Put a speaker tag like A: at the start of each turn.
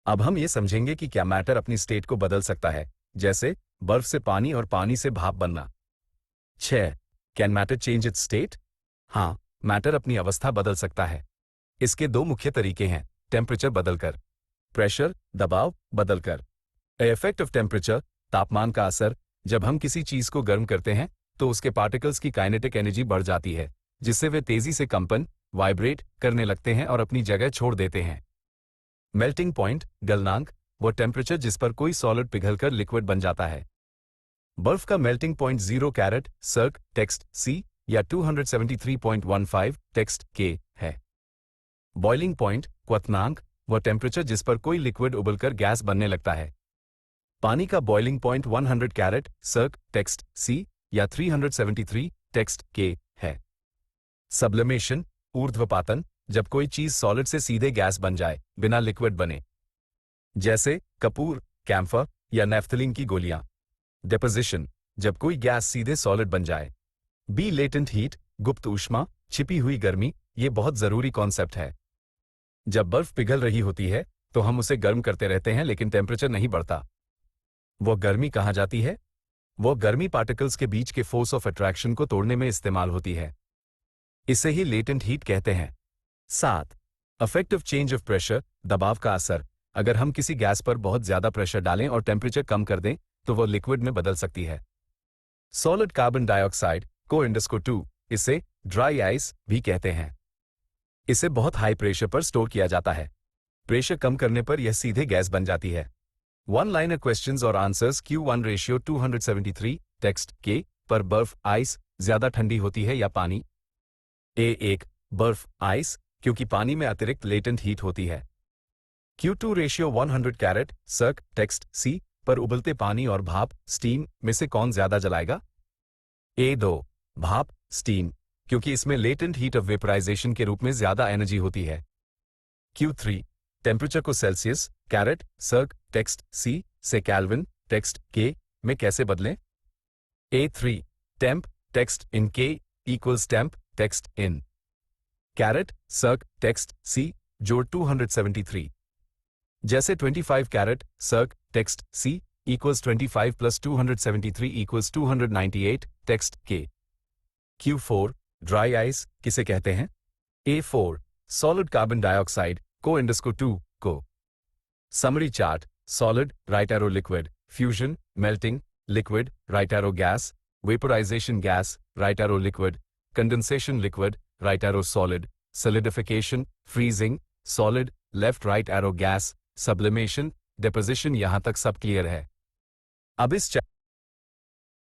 A: अब हम ये समझेंगे कि क्या मैटर अपनी स्टेट को बदल सकता है, जैसे बर्फ से पानी और पानी से भाप बनना। 6. Can matter change it's state? हाँ, मैटर अपनी अवस्था बदल सकता है। इसके दो मुख्य तरीके हैं, टेम्परेचर बदलकर, प्रेशर दबाव बदलकर। इफेक्ट ऑफ टेम्परेचर, तापमान का असर। जब हम किसी चीज को गर्म करते हैं तो उसके पार्टिकल्स की काइनेटिक एनर्जी बढ़ जाती है, जिससे वे तेजी से कंपन वाइब्रेट करने लगते हैं और अपनी जगह छोड़ देते हैं। मेल्टिंग पॉइंट, गलनांक, वो टेम्परेचर जिस पर कोई सॉलिड पिघलकर लिक्विड बन जाता है। बर्फ का melting point 0 carat circ text सी या 273.15 टेक्स्ट के है। बॉइलिंग पॉइंट, क्वथनांक, वो टेम्परेचर जिस पर कोई लिक्विड उबलकर गैस बनने लगता है। पानी का boiling point 100 carat circ text सी या 373 टेक्स्ट के है। सब्लिमेशन, ऊर्ध्वपातन, जब कोई चीज सॉलिड से सीधे गैस बन जाए बिना लिक्विड बने, जैसे कपूर, कैम्फर या नेफ्थलीन की गोलियां। डिपोजिशन, जब कोई गैस सीधे सॉलिड बन जाए। बी लेटेंट हीट, गुप्त ऊष्मा, छिपी हुई गर्मी, ये बहुत जरूरी कॉन्सेप्ट है। जब बर्फ पिघल रही होती है तो हम उसे गर्म करते रहते हैं लेकिन टेम्परेचर नहीं बढ़ता। वो गर्मी कहाँ जाती है? वो गर्मी पार्टिकल्स के बीच के फोर्स ऑफ अट्रैक्शन को तोड़ने में इस्तेमाल होती है। इसे ही लेटेंट हीट कहते हैं। 7. अफेक्टिव चेंज ऑफ प्रेशर, दबाव का असर। अगर हम किसी गैस पर बहुत ज्यादा प्रेशर डालें और टेम्परेचर कम कर दें तो वो लिक्विड में बदल सकती है। सॉलिड कार्बन डाइऑक्साइड को इंडस्को2, इसे ड्राई आइस भी कहते हैं। इसे बहुत हाई प्रेशर पर स्टोर किया जाता है। प्रेशर कम करने पर यह सीधे गैस बन जाती है। वन लाइनर क्वेश्चंस और आंसर्स Q1 रेशियो 273 टेक्स्ट के पर बर्फ आइस ज्यादा ठंडी होती है या पानी? A1 बर्फ आइस, क्योंकि पानी में अतिरिक्त लेटेंट हीट होती है। Q2 ratio 100 carat circ text सी पर उबलते पानी और भाप स्टीम में से कौन ज्यादा जलाएगा? A2 भाप स्टीम, क्योंकि इसमें लेटेंट हीट ऑफ वेपराइजेशन के रूप में ज्यादा एनर्जी होती है। Q3 टेम्परेचर को सेल्सियस कैरेट सर्क टेक्स्ट सी से केल्विन टेक्स्ट के में कैसे बदलें? A3 temp text in K equals temp text in caret circ text C जोड़ 273, जैसे 25 caret circ text C equals 25 plus 273 equals 298 text K. Q4 dry ice किसे कहते हैं? A4 सॉलिड कार्बन डाइऑक्साइड को इंडस्को2 को। Summary chart, solid right arrow liquid, fusion melting liquid right arrow gas, vaporisation gas right arrow liquid, condensation liquid right arrow solid, solidification freezing solid left right arrow gas, sublimation deposition. यहां तक सब clear है। अब इस